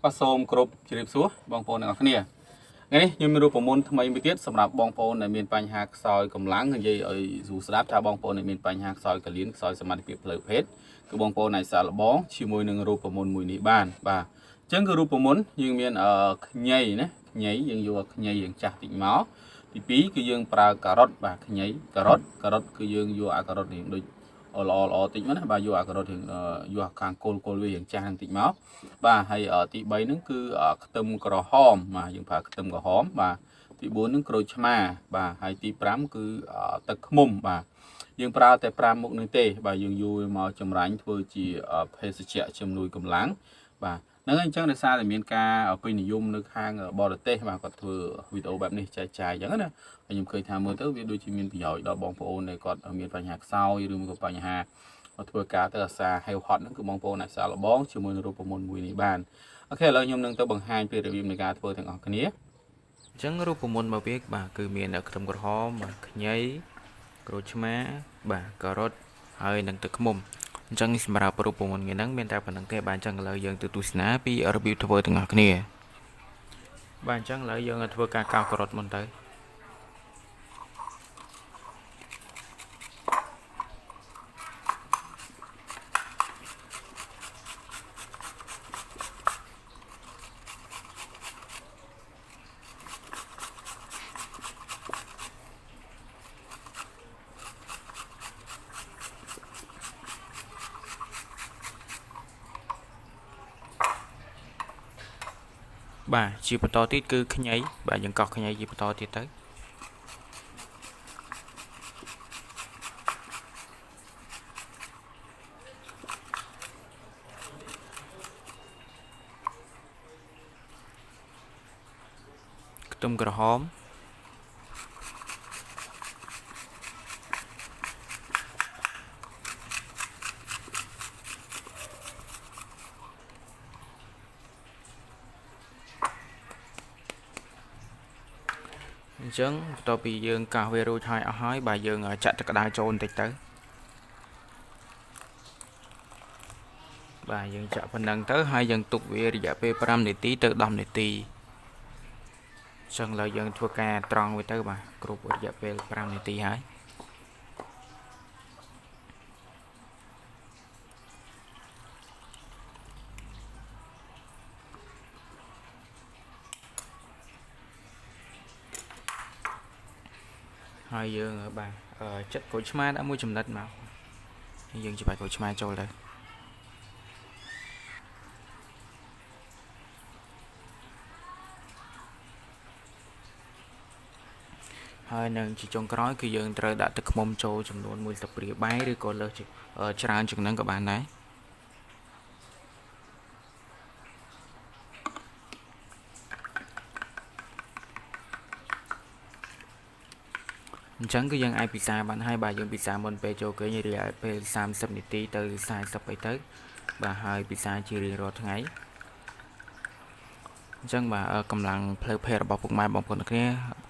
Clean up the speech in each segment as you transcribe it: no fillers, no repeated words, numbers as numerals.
បាទសូមគោរពជម្រាបសួរបងប្អូនទាំងអស់គ្នាថ្ងៃនេះខ្ញុំមានរូបមន្តថ្មីមួយទៀតសម្រាប់បងប្អូនដែលមានបញ្ហាខ្សោយកម្លាំងនិយាយឲ្យស្រួលស្ដាប់ថាបងប្អូនដែលមានបញ្ហាខ្សោយកលៀនខ្សោយសមត្ថភាពផ្លូវភេទគឺបងប្អូនអាចសាកល្បងជាមួយនឹងរូបមន្តមួយនេះបានបាទអញ្ចឹងគឺរូបមន្តយើងមានខ្ញីណាខ្ញីយើងយកខ្ញីយើងចាស់តិចមកទី2គឺយើងប្រើការ៉ុតបាទខ្ញីការ៉ុតគឺយើងយកអាការ៉ុតនេះដូចល្អតិចមកណាបាទយកអាការ៉ុតយកខាងគល់វាយ៉ាងចាស់បន្តិចមកបាទហើយទី3ហ្នឹងគឺខ្ទឹមក្រហមបាទយើងប្រើខ្ទឹមក្រហមបាទទី4ហ្នឹងក្រូចឆ្មាបាទហើយទី5គឺទឹកឃ្មុំបាទយើងប្រើតែ5មុខនេះទេបាទយើងយកវាមកចម្រាញ់ធ្វើជាភេសជ្ជៈជំនួយកម្លាំងបាទហ្នឹងហើយអញ្ចឹងដោយសារតែមានការពេញនិយមនៅខាងបរទេសបាទគាត់ធ្វើវីដេអូបែបនេះចែកចាយអញ្ចឹងណាខ្ញុំឃើញថាមើលទៅវាដូចជាមានប្រយោជន៍ដល់បងប្អូនដែលគាត់មានបញ្ហាខ្សោយឬក៏បញ្ហាធ្វើការទៅអាសាហេវហត់ហ្នឹងគឺបងប្អូនអាចសាកល្បងជាមួយនឹងរូបមន្តមួយនេះបានអូខេឥឡូវខ្ញុំនឹងទៅបង្ហាញពីរបៀបនៃការធ្វើទាំងអស់គ្នាអញ្ចឹងរូបមន្តរបស់វាបាទគឺមានខ្ទឹមក្រហមបាទខ្ញីក្រូចឆ្មាបាទការ៉ុតហើយនិងទឹកឃ្មុំអញ្ចឹងសម្រាប់រូបមន្តនេះហ្នឹងមានតែប៉ុណ្្នឹងទេបាទអញ្ចឹងឥឡូវយើងទៅទស្សនាពីរបៀបធ្វើទាំងអស់គ្នាបាទអញ្ចឹងឥឡូវយើងធ្វើការកោសការ៉ុតមុនទៅបាទជាបន្តទៀតគឺខ្ញីបាទយើងកោសខ្ញីជាបន្តទៀតទៅខ្ទឹមក្រហមអញ្ចឹងបន្ទាប់ពីយើងកោសវារួចហើយអស់ហើយបាទយើងចាក់ទឹកក្តៅចូលបន្តិចទៅបាទយើងចាក់ប៉ុណ្ណឹងទៅហើយយើងទុកវារយៈពេល5នាទីទៅ10នាទីអញ្ចឹងឥឡូវយើងធ្វើការត្រង់វាទៅបាទគ្រប់រយៈពេល5នាទីហើយយើងបាទចិត្តក្រូចឆ្មាដាក់មួយចំណិតមកយើងច្បាច់ក្រូចឆ្មាចូលទៅហើយនឹងជាចុងក្រោយគឺយើងត្រូវដាក់ទឹកឃ្មុំចូលចំនួន1ស្លាបព្រាបាយឬក៏លើសច្រើនជាងហ្នឹងក៏បានដែរអញ្ចឹងគឺយើងអាចពិសាបានហើយបាទយើងពិសាមុនពេលចូលគេងរយៈពេល30នាទីទៅ40អីទៅបាទហើយពិសាជារៀងរាល់ថ្ងៃអញ្ចឹងបាទកម្លាំងផ្លូវភេទរបស់ពុកម៉ែបងប្អូនគ្នា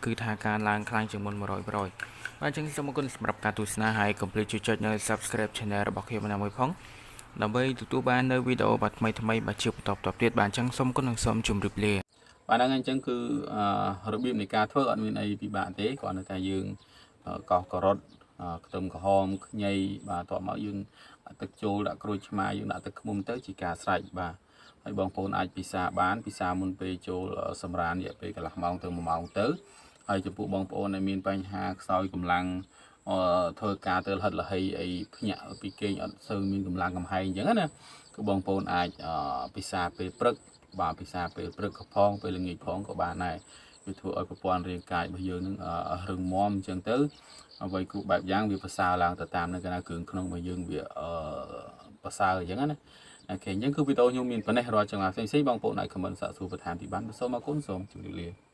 គឺថាការឡើងខ្លាំងជាងមុន 100% បាទអញ្ចឹងសូមអរគុណសម្រាប់ការទស្សនាហើយកុំភ្លេចជួយចុចនៅ Subscribe Channel របស់ខ្ញុំណាមួយផងដើម្បីទទួលបាននៅវីដេអូបាទថ្មីបាទជាបន្តទៀតបាទអញ្ចឹងសូមអរគុណនិងសូមជម្រាបលាបាទហ្នឹងអញ្ចឹងគឺរបៀបនៃការធ្វើអត់មានអីពិបាកទេគ្រាន់តែថាយើងកោសការ៉ុតខ្ទឹមក្រហមខ្ញីបាទតោះមកយើងដាក់ទឹកចូលដាក់ក្រូចឆ្មាយើងដាក់ទឹកឃ្មុំទៅជាការស្រេចបាទហើយបងប្អូនអាចពិសាបានពិសាមុនពេលចូលសម្រានរយៈពេលកន្លះម៉ោងទៅ1ម៉ោងទៅហើយចំពោះបងប្អូនដែលមានបញ្ហាខ្សោយកម្លាំងធ្វើការទៅលហិតលហីអីភ្ញាក់ពីគេងអត់សូវមានកម្លាំងកំហែងអញ្ចឹងណាគឺបងប្អូនអាចពិសាពេលព្រឹកបាទពិសាពេលព្រឹកក៏ផងពេលល្ងាចផងក៏បានដែរវាធ្វើឲ្យប្រព័ន្ធរាងកាយរបស់យើងនឹងរឹងមាំអញ្ចឹងទៅអ្វីគ្រប់បែបយ៉ាងវាប្រសើរឡើងទៅតាមនឹងគ្រឿងក្នុងរបស់យើងវាប្រសើរអញ្ចឹងណាអូខេអញ្ចឹងគឺវីដេអូខ្ញុំមានប៉ុណ្ណេះរាល់ចង្វាក់ផ្សេងៗបងប្អូនអាចខមមិនសាកសួរបន្ថែមពីបានសូមអរគុណសូមជម្រាបលា